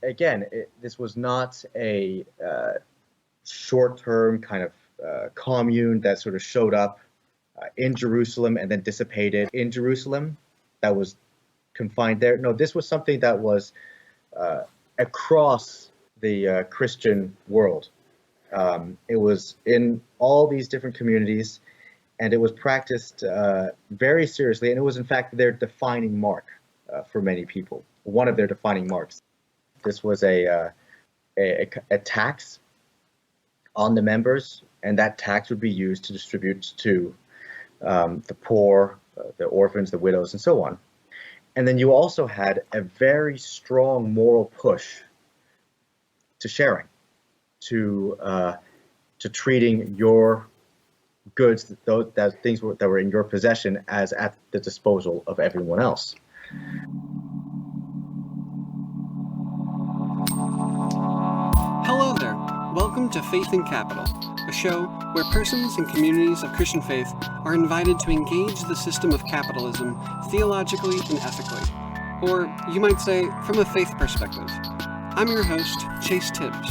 again, this was not a short-term kind of commune that sort of showed up in Jerusalem and then dissipated in Jerusalem, that was confined there. No, this was something that was across the Christian world. It was in all these different communities, and it was practiced very seriously, and it was in fact their defining mark for many people, one of their defining marks. This was a tax on the members, and that tax would be used to distribute to the poor, the orphans, the widows, and so on. And then you also had a very strong moral push to sharing, to treating your goods, those things that were in your possession, as at the disposal of everyone else. Hello there. Welcome to Faith in Capital, a show where persons and communities of Christian faith are invited to engage the system of capitalism theologically and ethically, or you might say from a faith perspective. I'm your host, Chase Tibbs.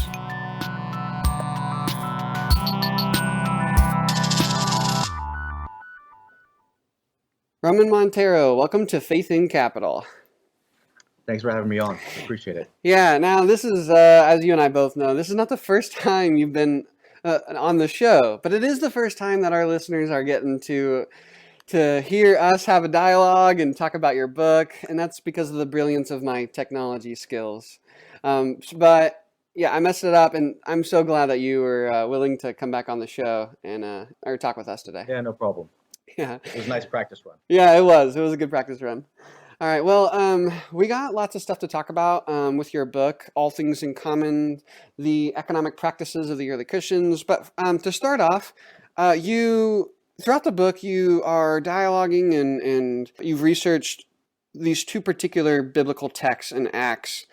Roman Montero, welcome to Faith in Capital. Thanks for having me on. Appreciate it. Yeah, now this is, as you and I both know, this is not the first time you've been on the show, but it is the first time that our listeners are getting to hear us have a dialogue and talk about your book, and that's because of the brilliance of my technology skills. But yeah, I messed it up, and I'm so glad that you were willing to come back on the show and or talk with us today. Yeah, no problem. Yeah, it was a nice practice run. Yeah, it was. It was a good practice run. All right. Well, we got lots of stuff to talk about with your book, All Things in Common, the economic practices of the early Christians. But to start off, throughout the book, you are dialoguing and you've researched these two particular biblical texts in Acts.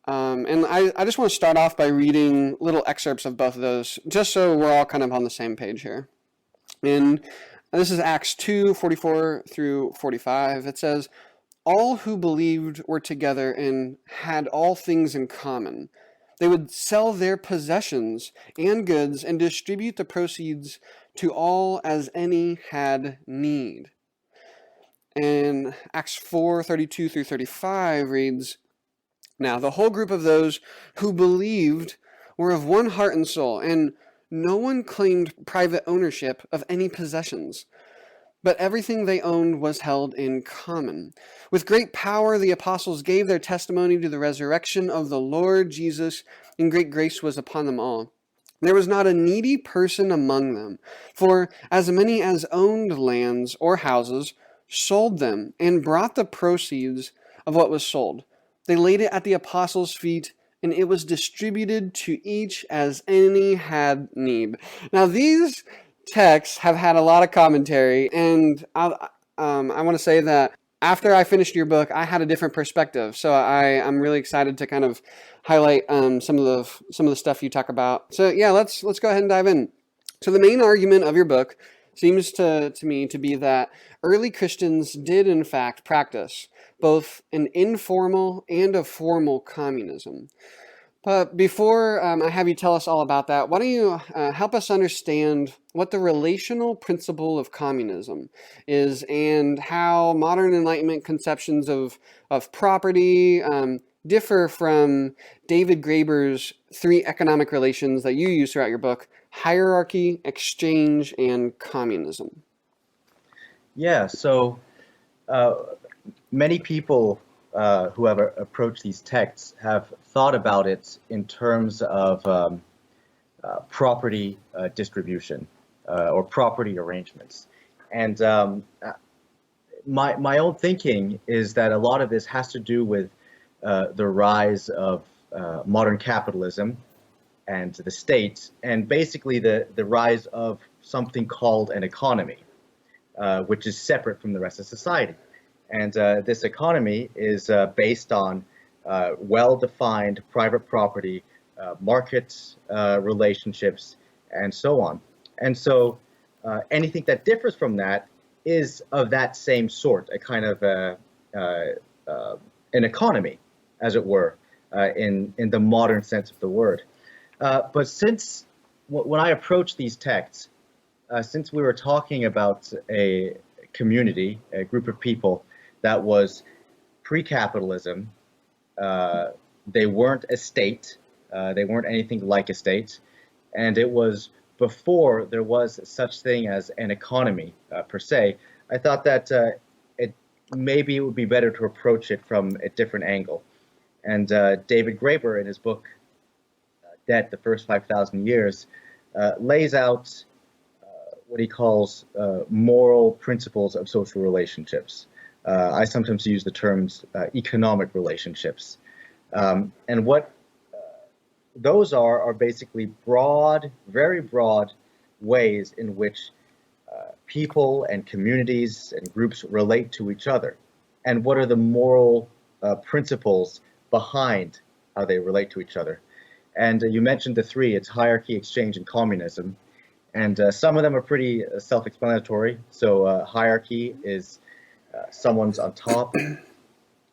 And I just want to start off by reading little excerpts of both of those, just so we're all kind of on the same page here. And this is Acts 2:44 through 45. It says, "All who believed were together and had all things in common. They would sell their possessions and goods and distribute the proceeds to all as any had need." And Acts 4:32 through 35 reads, "Now the whole group of those who believed were of one heart and soul, and no one claimed private ownership of any possessions, but everything they owned was held in common. With great power the apostles gave their testimony to the resurrection of the Lord Jesus, and great grace was upon them all. There was not a needy person among them, for as many as owned lands or houses sold them and brought the proceeds of what was sold. They laid it at the apostles' feet, and it was distributed to each as any had need." Now these texts have had a lot of commentary, and I want to say that after I finished your book, I had a different perspective. So I'm really excited to kind of highlight some of the stuff you talk about. So yeah, let's go ahead and dive in. So the main argument of your book seems to me to be that early Christians did in fact practice both an informal and a formal communism. But before I have you tell us all about that, why don't you help us understand what the relational principle of communism is and how modern Enlightenment conceptions of property differ from David Graeber's three economic relations that you use throughout your book: hierarchy, exchange, and communism. Yeah, so many people who have approached these texts have thought about it in terms of property distribution or property arrangements. And my own thinking is that a lot of this has to do with the rise of modern capitalism and the state, and basically the rise of something called an economy, which is separate from the rest of society. And this economy is based on well-defined private property, market relationships, and so on. And so anything that differs from that is of that same sort, a kind of an economy, as it were, in the modern sense of the word. But when I approach these texts, since we were talking about a community, a group of people that was pre-capitalism, uh, they weren't a state, they weren't anything like a state, and it was before there was such thing as an economy per se. I thought that it maybe it would be better to approach it from a different angle. And David Graeber, in his book Debt: The First 5,000 Years, lays out what he calls moral principles of social relationships. I sometimes use the terms economic relationships. And what those are basically broad, very broad ways in which people and communities and groups relate to each other. And what are the moral principles behind how they relate to each other? And you mentioned the three, it's hierarchy, exchange, and communism. And some of them are pretty self-explanatory. So hierarchy is someone's on top,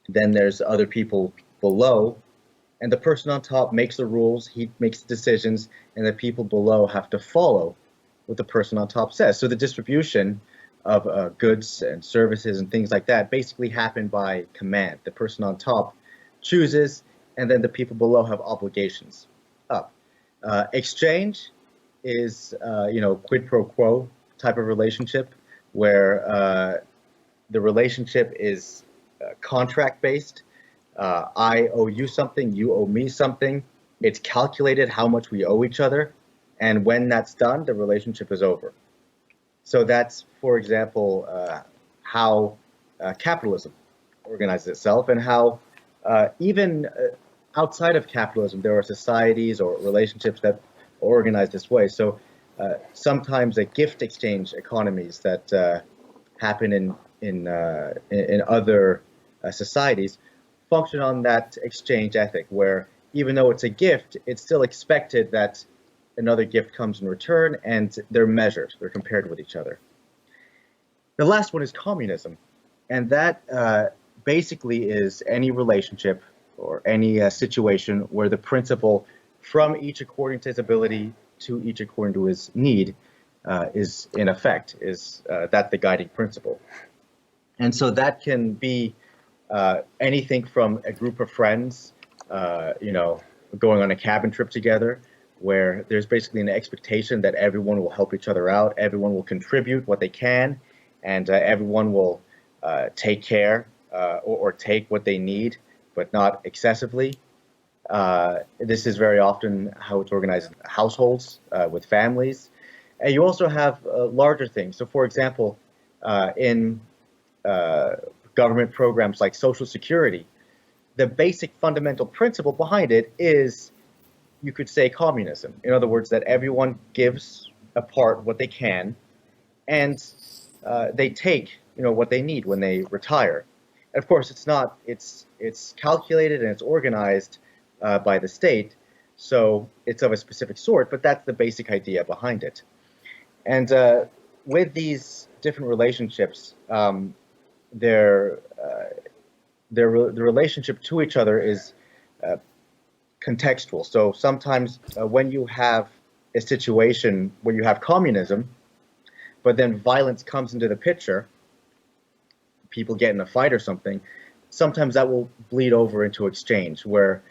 then there's other people below, and the person on top makes the rules, he makes the decisions, and the people below have to follow what the person on top says. So the distribution of goods and services and things like that basically happen by command. The person on top chooses, and then the people below have obligations up. Exchange is, quid pro quo type of relationship where the relationship is contract based. I owe you something, you owe me something. It's calculated how much we owe each other. And when that's done, the relationship is over. So that's, for example, how capitalism organizes itself, and how even outside of capitalism, there are societies or relationships that are organized this way. So sometimes a gift exchange economies that happen in other societies function on that exchange ethic, where even though it's a gift, it's still expected that another gift comes in return, and they're measured, they're compared with each other. The last one is communism, and that basically is any relationship or any situation where the principle from each according to his ability to each according to his need is in effect, is that the guiding principle. And so that can be anything from a group of friends, going on a cabin trip together, where there's basically an expectation that everyone will help each other out, everyone will contribute what they can, and everyone will take care or take what they need, but not excessively. This is very often how it's organized in households, with families. And you also have larger things. So, for example, in government programs like Social Security, the basic fundamental principle behind it is, you could say, communism. In other words, that everyone gives a part what they can, and they take what they need when they retire. And of course, it's calculated and it's organized by the state, so it's of a specific sort, but that's the basic idea behind it. And with these different relationships, the relationship to each other is contextual. So sometimes when you have a situation where you have communism, but then violence comes into the picture, people get in a fight or something, sometimes that will bleed over into exchange, where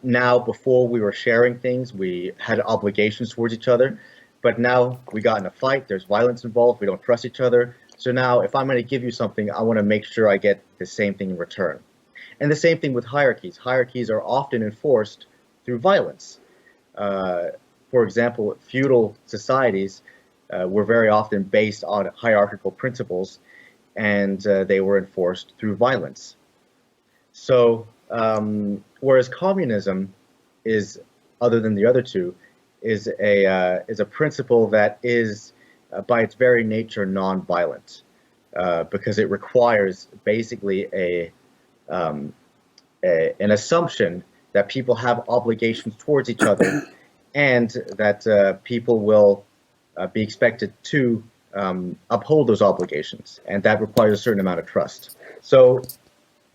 now, before we were sharing things, we had obligations towards each other, but now we got in a fight, there's violence involved, we don't trust each other. So now if I'm going to give you something, I want to make sure I get the same thing in return. And the same thing with hierarchies. Hierarchies are often enforced through violence. For example, feudal societies were very often based on hierarchical principles, and they were enforced through violence. So whereas communism is, other than the other two, is a principle that is by its very nature non-violent, because it requires basically an assumption that people have obligations towards each other, and that people will be expected to uphold those obligations, and that requires a certain amount of trust. So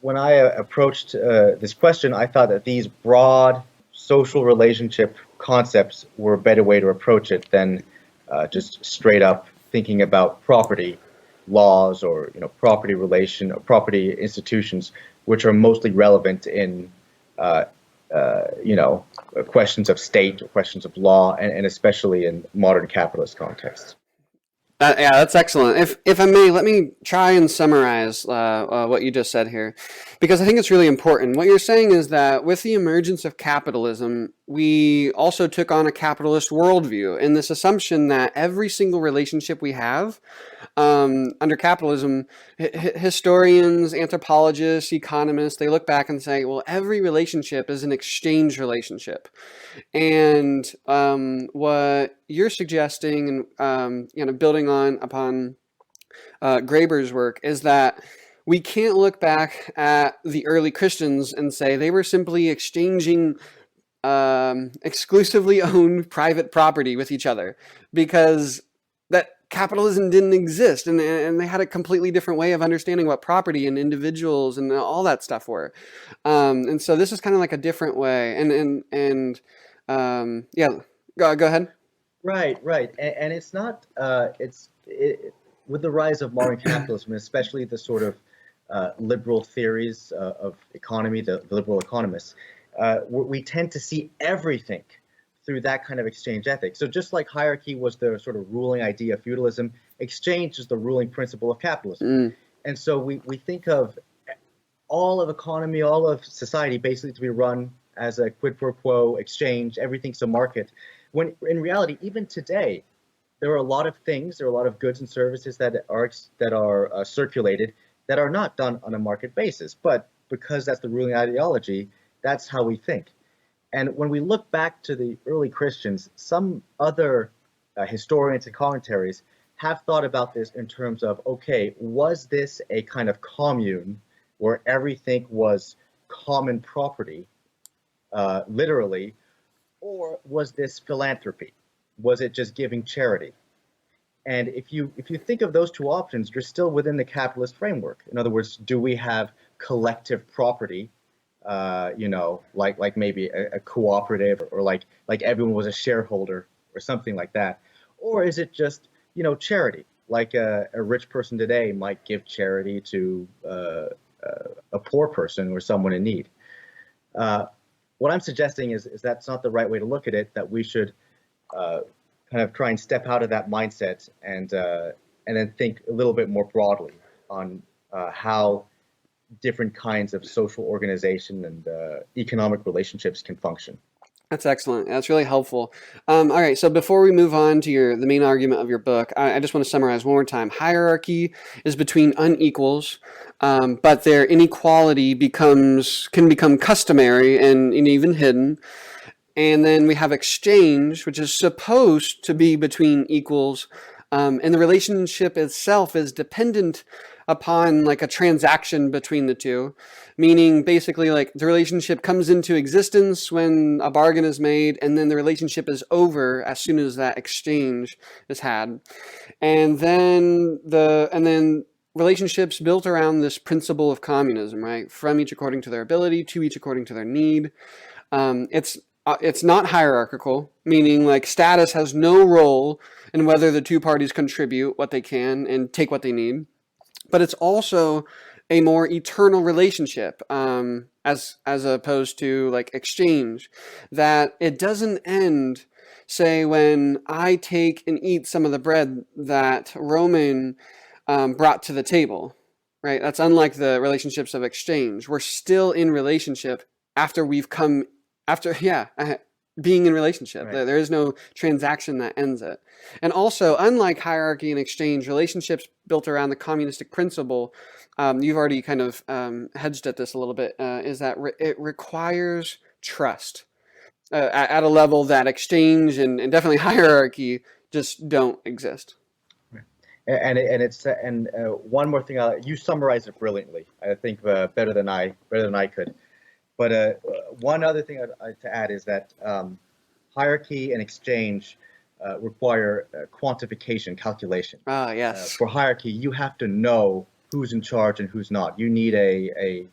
when I approached this question, I thought that these broad social relationship concepts were a better way to approach it than just straight up thinking about property laws or property institutions, which are mostly relevant in uh, you know questions of state or questions of law, and especially in modern capitalist contexts. Yeah, that's excellent. If I may, let me try and summarize what you just said here, because I think it's really important. What you're saying is that with the emergence of capitalism, we also took on a capitalist worldview, and this assumption that every single relationship we have under capitalism, historians, anthropologists, economists, they look back and say, well, every relationship is an exchange relationship. And what you're suggesting, and building on upon Graeber's work, is that we can't look back at the early Christians and say they were simply exchanging exclusively owned private property with each other, because that capitalism didn't exist, and they had a completely different way of understanding what property and individuals and all that stuff were. And so this is kind of like a different way. Yeah, go ahead. Right, right, and it's not. With the rise of modern capitalism, especially the sort of liberal theories of economy, the liberal economists, we tend to see everything through that kind of exchange ethic. So just like hierarchy was the sort of ruling idea of feudalism, exchange is the ruling principle of capitalism. And so we think of all of economy, all of society basically to be run as a quid pro quo exchange, everything's a market. When in reality, even today, there are a lot of things, there are a lot of goods and services that are circulated that are not done on a market basis. But because that's the ruling ideology, that's how we think. And when we look back to the early Christians, some other historians and commentaries have thought about this in terms of, okay, was this a kind of commune where everything was common property, literally, or was this philanthropy? Was it just giving charity? And if you think of those two options, you're still within the capitalist framework. In other words, do we have collective property, like maybe a cooperative, or like everyone was a shareholder or something like that, or is it just charity? Like a rich person today might give charity to a poor person or someone in need. What I'm suggesting is that's not the right way to look at it. That we should kind of try and step out of that mindset and then think a little bit more broadly on how different kinds of social organization and economic relationships can function. That's excellent. That's really helpful. All right. So before we move on to the main argument of your book, I just want to summarize one more time. Hierarchy is between unequals, but their inequality can become customary and even hidden. And then we have exchange, which is supposed to be between equals, and the relationship itself is dependent upon like a transaction between the two, meaning basically like the relationship comes into existence when a bargain is made, and then the relationship is over as soon as that exchange is had. And then relationships built around this principle of communism, right? From each according to their ability, to each according to their need. It's not hierarchical, meaning like status has no role in whether the two parties contribute what they can and take what they need. But it's also a more eternal relationship, as opposed to like exchange, that it doesn't end, say, when I take and eat some of the bread that Roman brought to the table, right? That's unlike the relationships of exchange. We're still in relationship after being in relationship. Right. There is no transaction that ends it. And also, unlike hierarchy and exchange, relationships built around the communistic principle, you've already kind of hedged at this a little bit, is that it requires trust at a level that exchange and definitely hierarchy just don't exist. And one more thing, you summarized it brilliantly. I think better than I could. But one other thing to add is that hierarchy and exchange require quantification, calculation. Yes. For hierarchy, you have to know who's in charge and who's not. You need a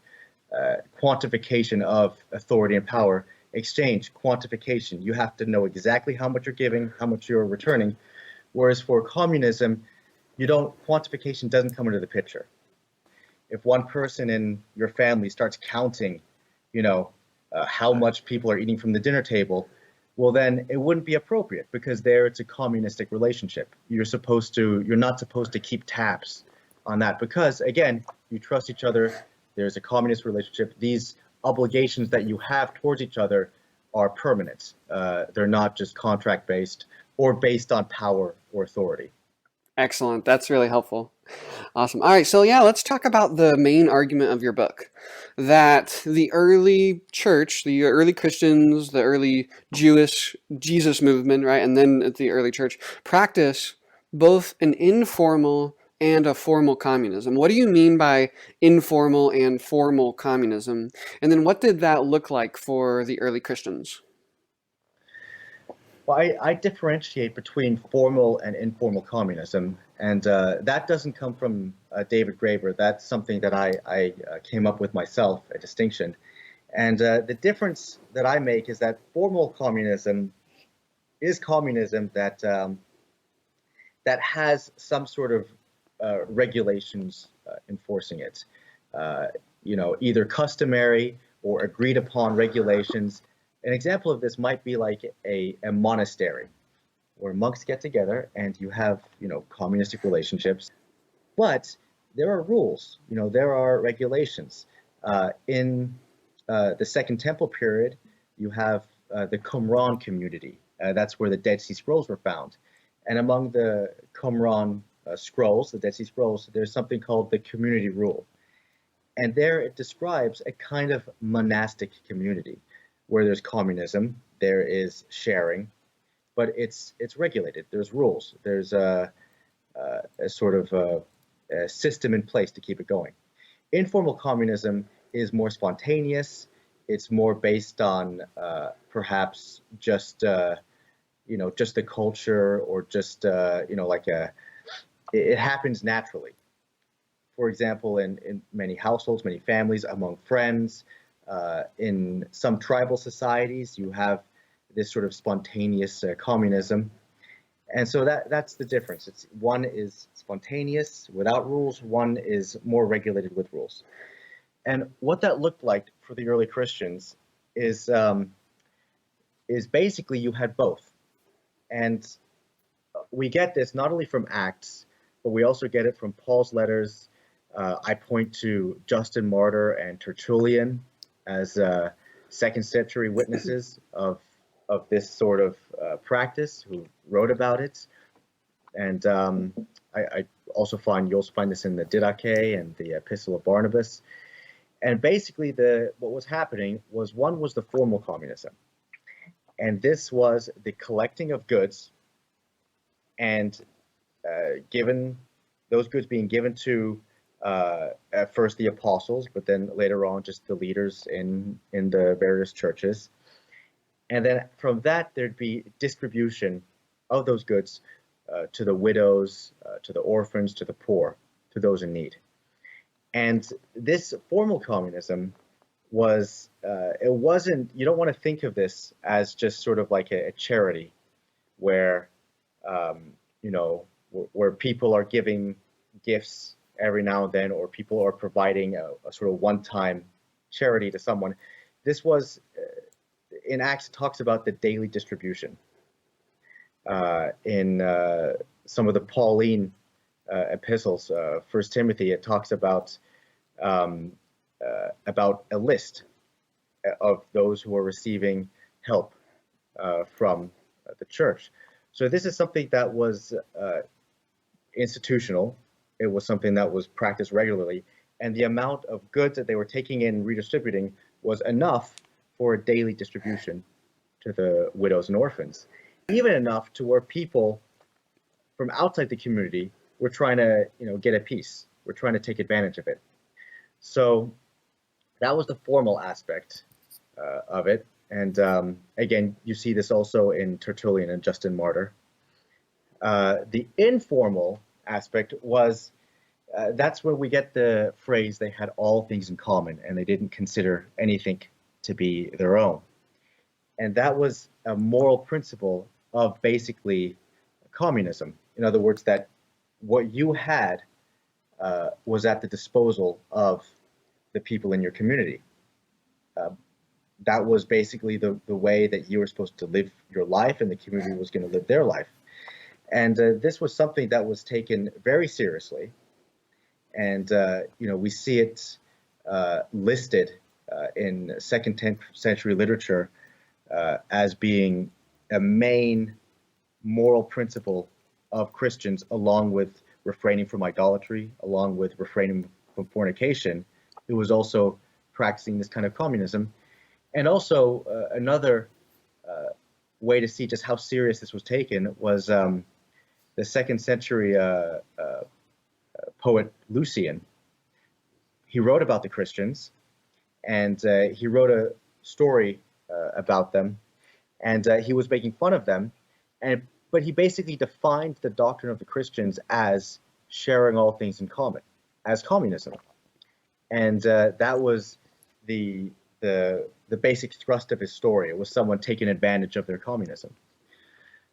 quantification of authority and power. Exchange, quantification. You have to know exactly how much you're giving, how much you're returning. Whereas for communism, quantification doesn't come into the picture. If one person in your family starts counting, how much people are eating from the dinner table, well, then it wouldn't be appropriate because there it's a communistic relationship. You're not supposed to keep tabs on that because, again, you trust each other. There's a communist relationship. These obligations that you have towards each other are permanent. They're not just contract based or based on power or authority. Excellent. That's really helpful. Awesome. All right. So yeah, let's talk about the main argument of your book, that the early church, the early Christians, the early Jewish Jesus movement, right, and then the early church practice both an informal and a formal communism. What do you mean by informal and formal communism? And then what did that look like for the early Christians? Well, I differentiate between formal and informal communism, and that doesn't come from David Graeber. That's something that I came up with myself, a distinction. And the difference that I make is that formal communism is communism that that has some sort of regulations enforcing it. Either customary or agreed upon regulations. An example of this might be like a monastery where monks get together and you have, communistic relationships, but there are rules, there are regulations. In the Second Temple period, you have the Qumran community. That's where the Dead Sea Scrolls were found. And among the Qumran scrolls, the Dead Sea Scrolls, there's something called the community rule. And there it describes a kind of monastic community where there's communism, there is sharing, but it's regulated. There's rules. There's a sort of a system in place to keep it going. Informal communism is more spontaneous. It's more based on perhaps just just the culture or just it happens naturally. For example, in many households, many families, among friends. In some tribal societies, you have this sort of spontaneous communism. And so that's the difference. One is spontaneous without rules, one is more regulated with rules. And what that looked like for the early Christians is basically you had both. And we get this not only from Acts, but we also get it from Paul's letters. I point to Justin Martyr and Tertullian as second century witnesses of this sort of practice, who wrote about it. And I also you'll find this in the Didache and the Epistle of Barnabas. And basically what was happening was one was the formal communism. And this was the collecting of goods and given those goods being given to at first the apostles, but then later on just the leaders in the various churches. And then from that, there'd be distribution of those goods to the widows, to the orphans, to the poor, to those in need. And this formal communism was, it wasn't, you don't want to think of this as just sort of like a charity where, where people are giving gifts every now and then, or people are providing a sort of one-time charity to someone. This was, in Acts, it talks about the daily distribution. In some of the Pauline epistles, 1 Timothy, it talks about a list of those who are receiving help from the church. So this is something that was institutional. It was something that was practiced regularly, and the amount of goods that they were taking in and redistributing was enough for a daily distribution to the widows and orphans, even enough to where people from outside the community were trying to, get a piece. We're trying to take advantage of it. So that was the formal aspect of it. And again, you see this also in Tertullian and Justin Martyr. The informal aspect was That's where we get the phrase "they had all things in common and they didn't consider anything to be their own." And that was a moral principle of basically communism. In other words, that what you had was at the disposal of the people in your community. Uh, that was basically the way that you were supposed to live your life, and the community was going to live their life. And this was something that was taken very seriously. And we see it listed in second 10th century literature as being a main moral principle of Christians, along with refraining from idolatry, along with refraining from fornication. It was also practicing this kind of communism. And also, another way to see just how serious this was taken was the second century poet Lucian. He wrote about the Christians, and he wrote a story about them, and he was making fun of them, but he basically defined the doctrine of the Christians as sharing all things in common, as communism, and that was the basic thrust of his story. It was someone taking advantage of their communism.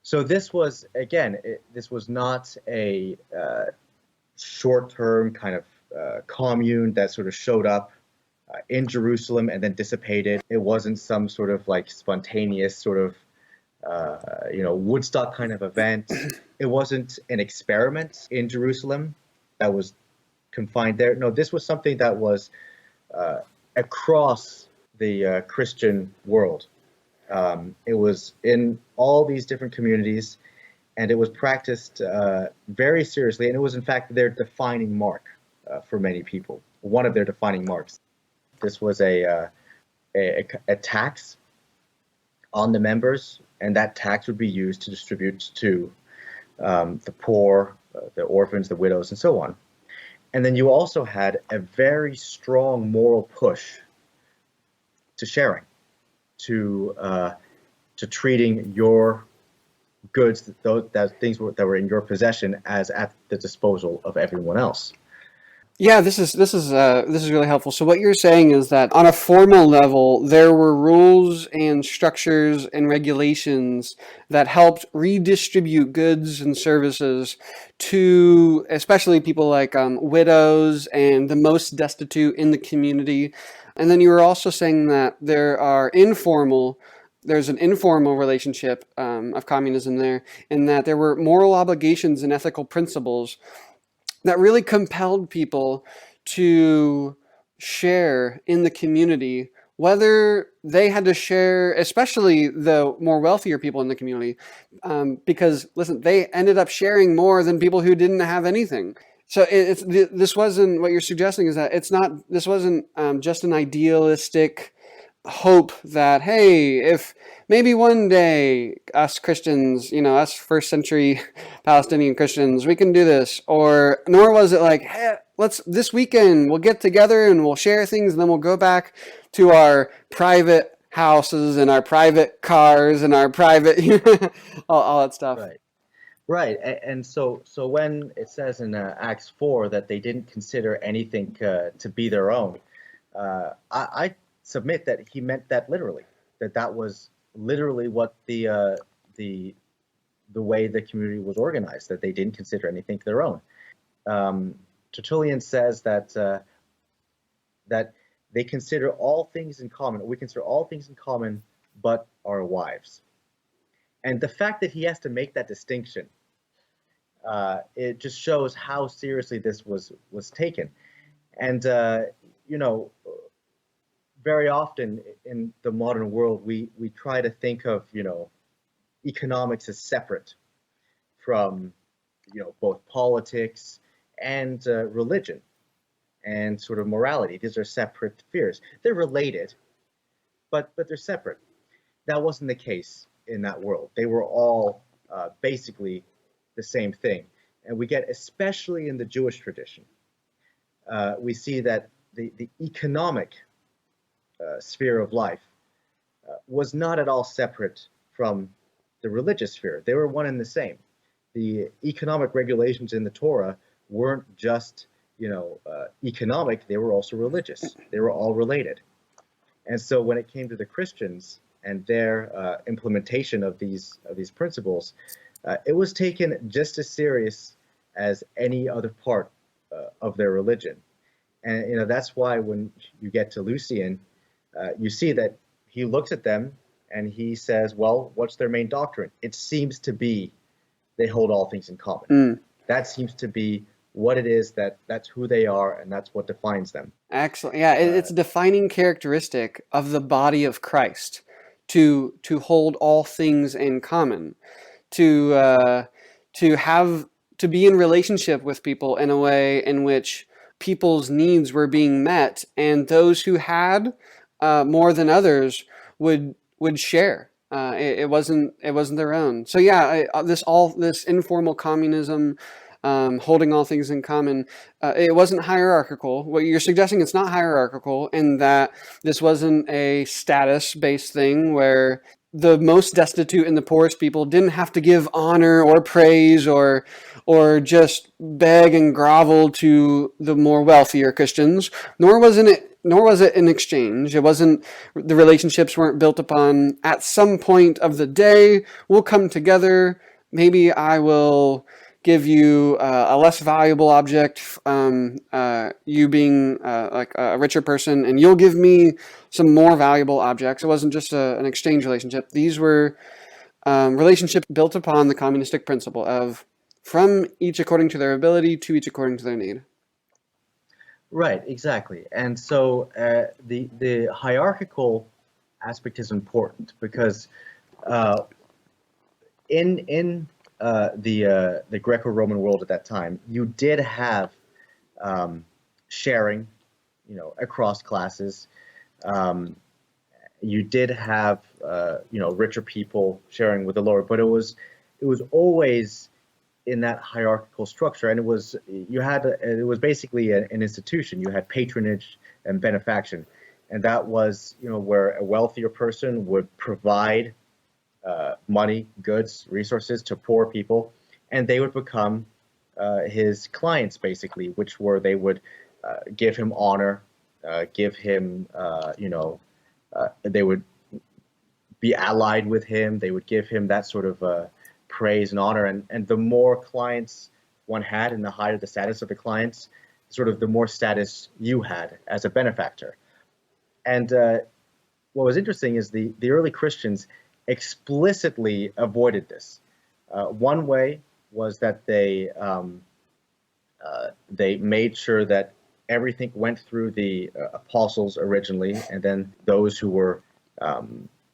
So this was, again, this was not a short-term kind of commune that sort of showed up in Jerusalem and then dissipated. It wasn't some sort of like spontaneous sort of Woodstock kind of event. It wasn't an experiment in Jerusalem that was confined there. No, this was something that was across the Christian world. It was in all these different communities, and it was practiced very seriously, and it was in fact their defining mark for many people, one of their defining marks. This was a tax on the members, and that tax would be used to distribute to the poor, the orphans, the widows, and so on. And then you also had a very strong moral push to sharing, to treating your goods, that things that were in your possession, as at the disposal of everyone else. Yeah, this is really helpful. So what you're saying is that on a formal level, there were rules and structures and regulations that helped redistribute goods and services to especially people like widows and the most destitute in the community. And then you were also saying that there's an informal relationship of communism there, in that there were moral obligations and ethical principles that really compelled people to share in the community, whether they had to share, especially the more wealthier people in the community, because listen, they ended up sharing more than people who didn't have anything. So this wasn't what you're suggesting, is that this wasn't just an idealistic hope that, hey, if maybe one day us Christians, us first century Palestinian Christians, we can do this. Nor was it like, hey, this weekend we'll get together and we'll share things, and then we'll go back to our private houses and our private cars and our private all that stuff. Right. And so when it says in Acts 4 that they didn't consider anything to be their own, I submit that he meant that literally, that was literally what the way the community was organized, that they didn't consider anything their own. Tertullian says that they consider all things in common. We consider all things in common but our wives. And the fact that he has to make that distinction, it just shows how seriously this was taken. And very often in the modern world, we try to think of economics as separate from both politics and religion and sort of morality. These are separate spheres. They're related, but they're separate. That wasn't the case in that world. They were all basically the same thing. And we get, especially in the Jewish tradition, we see that the economic sphere of life was not at all separate from the religious sphere. They were one and the same. The economic regulations in the Torah weren't just economic, they were also religious. They were all related. And so when it came to the Christians and their implementation of these principles, it was taken just as serious as any other part of their religion. And that's why when you get to Lucian, you see that he looks at them and he says, "Well, what's their main doctrine? It seems to be they hold all things in common. Mm. That seems to be what it is. That's who they are, and that's what defines them." Excellent. Yeah, it's a defining characteristic of the body of Christ to hold all things in common, to have to be in relationship with people in a way in which people's needs were being met, and those who had more than others would share. It wasn't their own. So yeah, this informal communism, holding all things in common, it wasn't hierarchical. What you're suggesting, it's not hierarchical, in that this wasn't a status-based thing where the most destitute and the poorest people didn't have to give honor or praise or just beg and grovel to the more wealthier Christians, nor was it an exchange. It wasn't, the relationships weren't built upon, at some point of the day, we'll come together, maybe I will give you a less valuable object, you being like a richer person, and you'll give me some more valuable objects. It wasn't just an exchange relationship. These were relationships built upon the communistic principle of from each according to their ability, to each according to their need. Right, exactly. And so the hierarchical aspect is important because in the Greco-Roman world at that time, you did have sharing, across classes. You did have richer people sharing with the lower, but it was always in that hierarchical structure, and it was basically an institution. You had patronage and benefaction, and that was where a wealthier person would provide money, goods, resources to poor people, and they would become his clients, basically, which were they would give him honor, give him they would be allied with him, they would give him that sort of praise and honor, and the more clients one had and the higher the status of the clients, sort of the more status you had as a benefactor. And what was interesting is the early Christians explicitly avoided this. One way was that they made sure that everything went through the apostles originally, and then those who were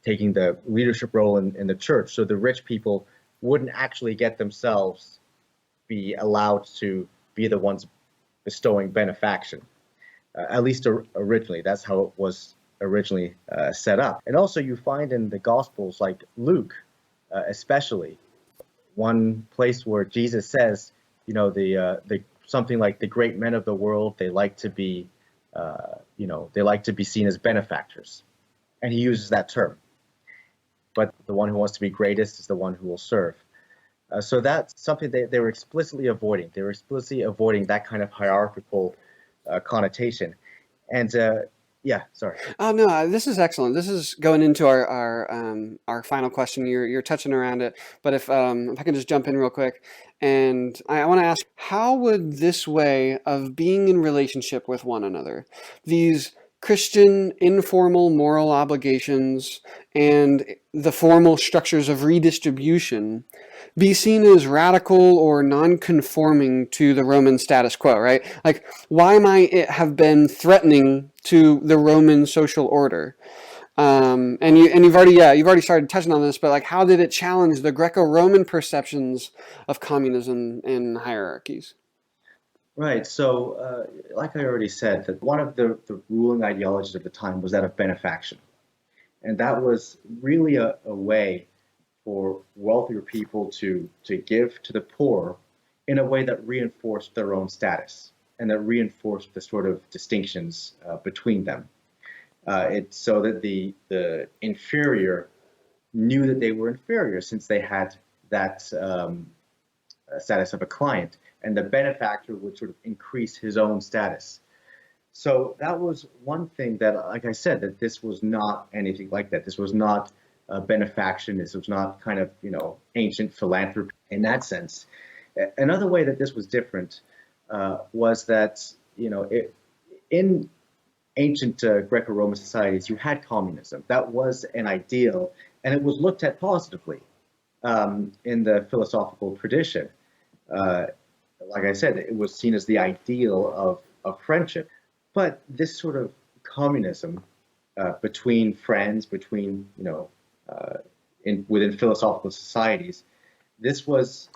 taking the leadership role in the church. So the rich people wouldn't actually get themselves be allowed to be the ones bestowing benefaction. At least originally, that's how it was originally set up. And also you find in the Gospels, like Luke, especially, one place where Jesus says, the something like the great men of the world, they like to be, they like to be seen as benefactors, and he uses that term. But the one who wants to be greatest is the one who will serve. So that's something they were explicitly avoiding. They were explicitly avoiding that kind of hierarchical connotation. And yeah, sorry. Oh no, this is excellent. This is going into our final question. You're touching around it, but if I can just jump in real quick, and I want to ask, how would this way of being in relationship with one another, these Christian informal moral obligations and the formal structures of redistribution, be seen as radical or non-conforming to the Roman status quo, right? Like, why might it have been threatening to the Roman social order? And you've already started touching on this, but like, how did it challenge the Greco-Roman perceptions of communism and hierarchies? Right. So, like I already said, that one of the ruling ideologies of the time was that of benefaction, and that was really a way for wealthier people to give to the poor in a way that reinforced their own status and that reinforced the sort of distinctions between them. It's so that the inferior knew that they were inferior, since they had that status of a client, and the benefactor would sort of increase his own status. So that was one thing that, like I said, that this was not anything like that. This was not benefaction. This was not kind of, ancient philanthropy in that sense. Another way that this was different was that, in ancient Greco-Roman societies, you had communism. That was an ideal, and it was looked at positively in the philosophical tradition. Like I said, it was seen as the ideal of friendship. But this sort of communism between friends, between, within philosophical societies, this was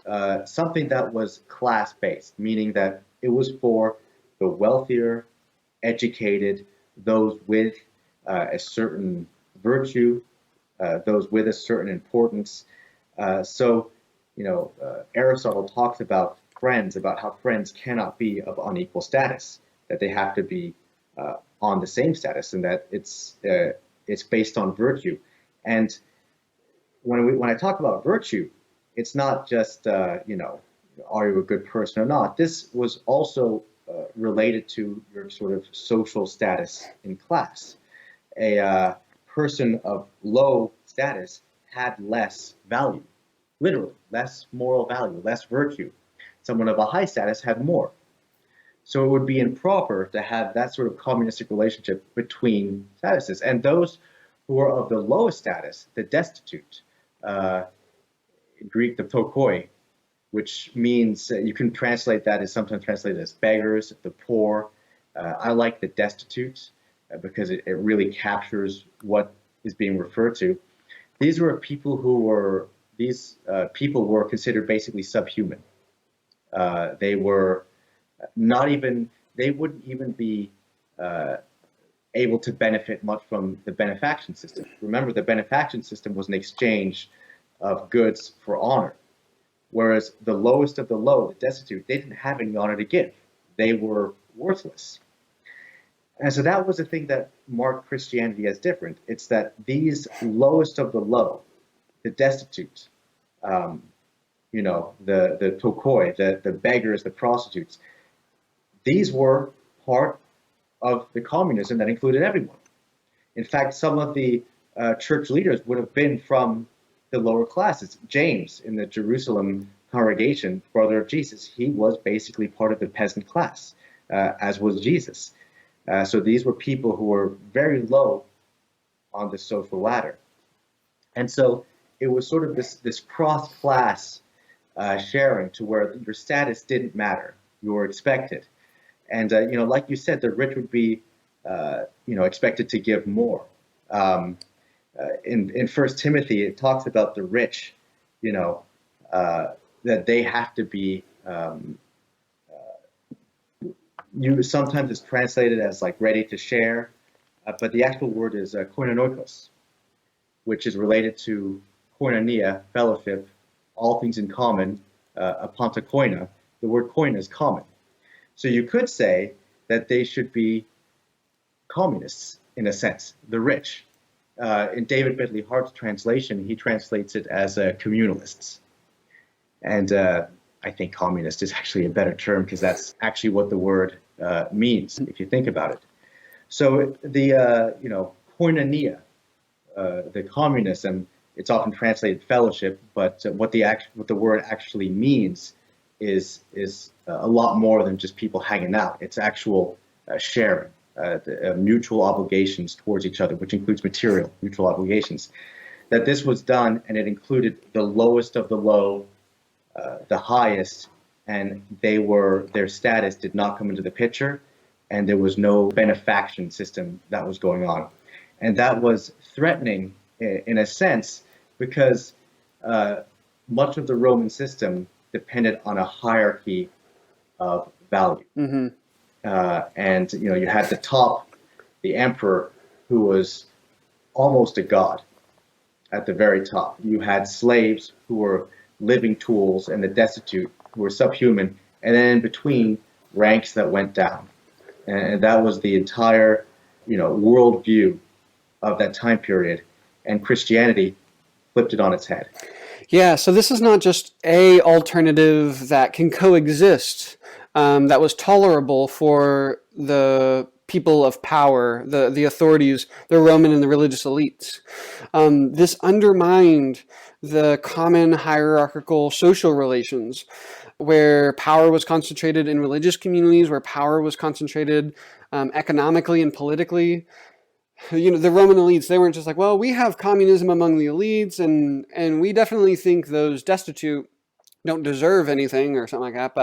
something that was class-based, meaning that it was for the wealthier, educated, those with a certain virtue, those with a certain importance. So, Aristotle talks about friends, about how friends cannot be of unequal status, that they have to be on the same status, and that it's based on virtue. And when I talk about virtue, it's not just are you a good person or not. This was also related to your sort of social status in class. A person of low status had less value, literally less moral value, less virtue. Someone of a high status had more. So it would be improper to have that sort of communistic relationship between statuses. And those who are of the lowest status, the destitute, in Greek, the tokoi, which means you can translate that as sometimes translated as beggars, the poor. I like the destitute because it really captures what is being referred to. These were people people were considered basically subhuman. They were they wouldn't even be able to benefit much from the benefaction system. Remember, the benefaction system was an exchange of goods for honor, whereas the lowest of the low, the destitute, they didn't have any honor to give. They were worthless. And so that was the thing that marked Christianity as different. It's that these lowest of the low, the destitute, the tokoi, the beggars, the prostitutes, these were part of the communism that included everyone. In fact, some of the church leaders would have been from the lower classes. James, in the Jerusalem congregation, brother of Jesus, he was basically part of the peasant class, as was Jesus. So these were people who were very low on the social ladder. And so it was sort of this cross-class sharing to where your status didn't matter. You were expected. And, like you said, the rich would be, expected to give more. In 1 Timothy, it talks about the rich, that they have to be, sometimes it's translated as like ready to share, but the actual word is koinonikos, which is related to koinonia, fellowship, all things in common, apanta koina. The word koina is common. So you could say that they should be communists in a sense, the rich. In David Bentley Hart's translation, he translates it as communalists. And I think communist is actually a better term because that's actually what the word means, if you think about it. So the, koinonia, the communism, it's often translated fellowship, but what the word actually means is a lot more than just people hanging out. It's actual sharing, mutual obligations towards each other, which includes material mutual obligations. That this was done, and it included the lowest of the low, the highest, and their status did not come into the picture, and there was no benefaction system that was going on. And that was threatening in a sense because much of the Roman system depended on a hierarchy of value. Mm-hmm. And you had the top, the emperor, who was almost a god at the very top. You had slaves who were living tools, and the destitute who were subhuman, and then in between, ranks that went down. And that was the entire, worldview of that time period. And Christianity flipped it on its head. Yeah, so this is not just a alternative that can coexist, that was tolerable for the people of power, the authorities, the Roman and the religious elites. This undermined the common hierarchical social relations where power was concentrated in religious communities, where power was concentrated economically and politically. The Roman elites, they weren't just like, well, we have communism among the elites, and we definitely think those destitute don't deserve anything or something like that,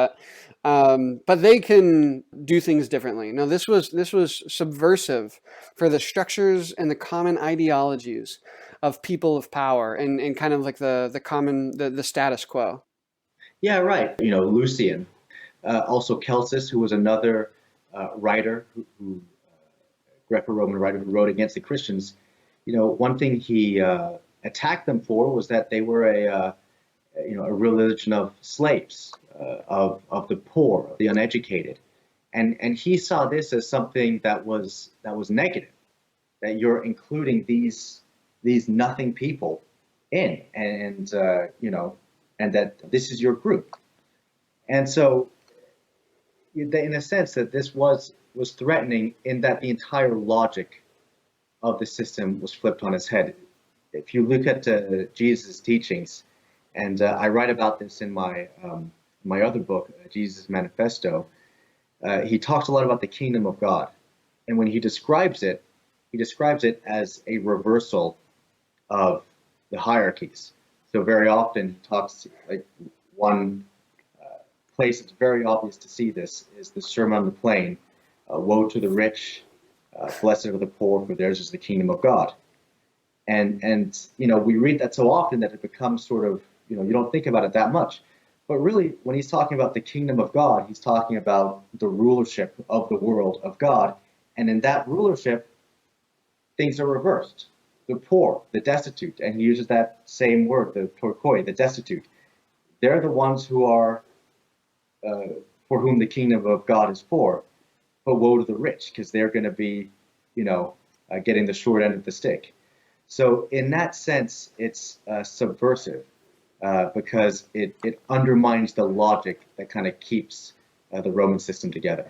but they can do things differently. No, this was subversive for the structures and the common ideologies of people of power, and kind of like the status quo. Yeah, right. Lucian, also Celsus, who was another writer who Greco-Roman writer who wrote against the Christians. One thing he attacked them for was that they were a religion of slaves, of the poor, the uneducated, and he saw this as something that was negative, that you're including these nothing people in, and that this is your group, and so in a sense that this was threatening in that the entire logic of the system was flipped on its head. If you look at Jesus' teachings, and I write about this in my other book, Jesus Manifesto, he talks a lot about the kingdom of God, and when he describes it as a reversal of the hierarchies. So very often he talks, like, one place it's very obvious to see this is the Sermon on the Plain. Woe to the rich, blessed are the poor, for theirs is the kingdom of God. And we read that so often that it becomes sort of, you don't think about it that much. But really, when he's talking about the kingdom of God, he's talking about the rulership of the world of God. And in that rulership, things are reversed. The poor, the destitute, and he uses that same word, the torkoi, the destitute. They're the ones who are, for whom the kingdom of God is for. But woe to the rich, because they're going to be, getting the short end of the stick. So in that sense, it's subversive, because it undermines the logic that kind of keeps the Roman system together.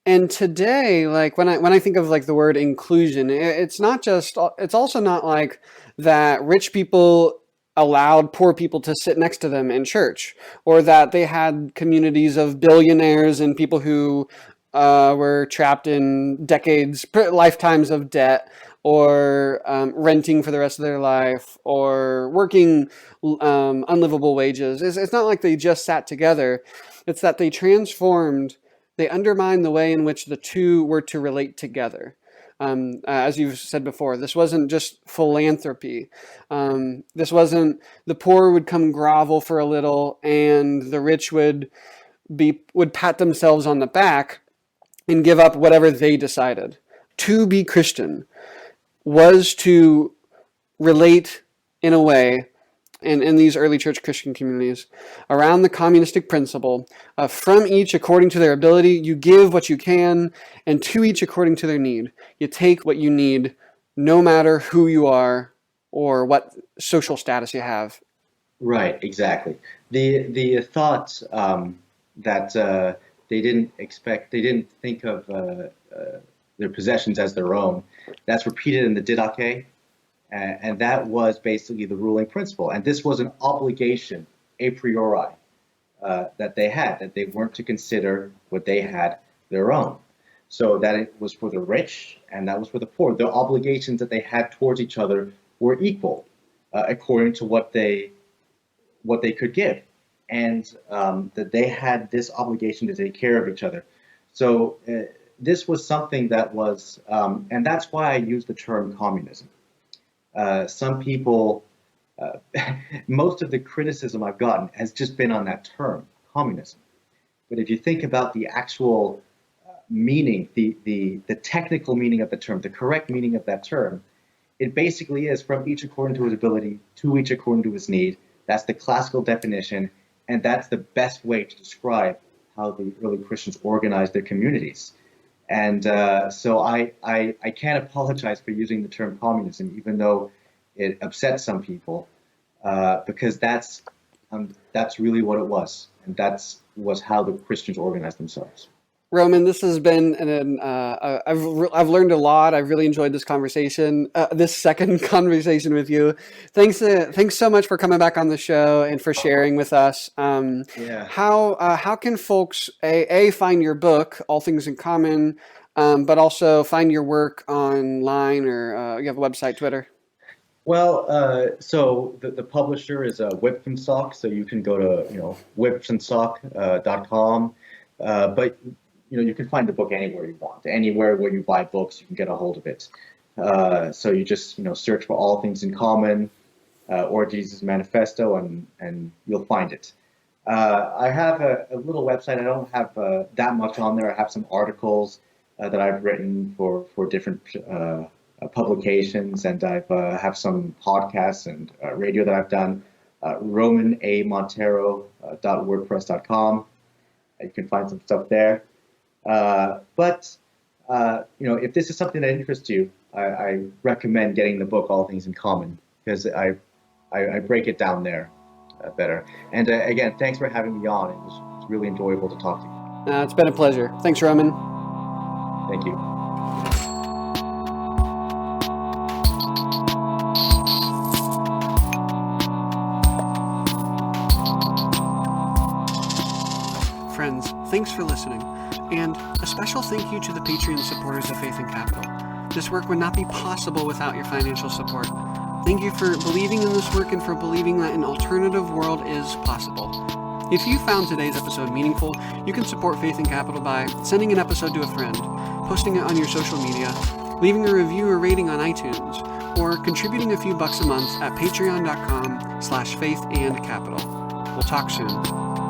And today, like when I think of like the word inclusion, it's also not like that rich people allowed poor people to sit next to them in church, or that they had communities of billionaires and people who were trapped in lifetimes of debt, or renting for the rest of their life, or working unlivable wages. It's not like they just sat together. It's that they undermined the way in which the two were to relate together. As you've said before, this wasn't just philanthropy. This wasn't the poor would come grovel for a little and the rich would pat themselves on the back and give up whatever they decided. To be Christian was to relate in a way in these early church Christian communities around the communistic principle of from each according to their ability, you give what you can, and to each according to their need. You take what you need, no matter who you are or what social status you have. Right, exactly. The thought that they didn't think of their possessions as their own, that's repeated in the Didache. And that was basically the ruling principle. And this was an obligation a priori that they weren't to consider what they had their own. So that it was for the rich and that was for the poor. The obligations that they had towards each other were equal according to what they could give. And that they had this obligation to take care of each other. So this was something that was, and that's why I use the term communism. Some people, most of the criticism I've gotten has just been on that term, communism. But if you think about the actual meaning, the technical meaning of the term, the correct meaning of that term, it basically is from each according to his ability, to each according to his need. That's the classical definition, and that's the best way to describe how the early Christians organized their communities. And so I can't apologize for using the term communism, even though it upsets some people. because that's really what it was, and was how the Christians organized themselves. Roman, this has been I've learned a lot. I've really enjoyed this conversation, this second conversation with you. Thanks so much for coming back on the show and for sharing with us. Yeah. How can folks find your book, All Things in Common, but also find your work online, or you have a website, Twitter? Well, so the publisher is Whipfensock, so you can go to whipfensock.com, but you can find the book anywhere you want, anywhere where you buy books, you can get a hold of it. So you just search for All Things in Common or Jesus Manifesto, and you'll find it. I have a little website. I don't have that much on there. I have some articles that I've written for different publications, and I have some podcasts and radio that I've done. RomanAMontero.wordpress.com. You can find some stuff there. But if this is something that interests you, I recommend getting the book All Things in Common, because I break it down there better. And again, thanks for having me on. It was really enjoyable to talk to you. It's been a pleasure. Thanks, Roman. Thank you. Friends, thanks for listening. And a special thank you to the Patreon supporters of Faith and Capital. This work would not be possible without your financial support. Thank you for believing in this work and for believing that an alternative world is possible. If you found today's episode meaningful, you can support Faith and Capital by sending an episode to a friend, posting it on your social media, leaving a review or rating on iTunes, or contributing a few bucks a month at patreon.com/faithandcapital. We'll talk soon.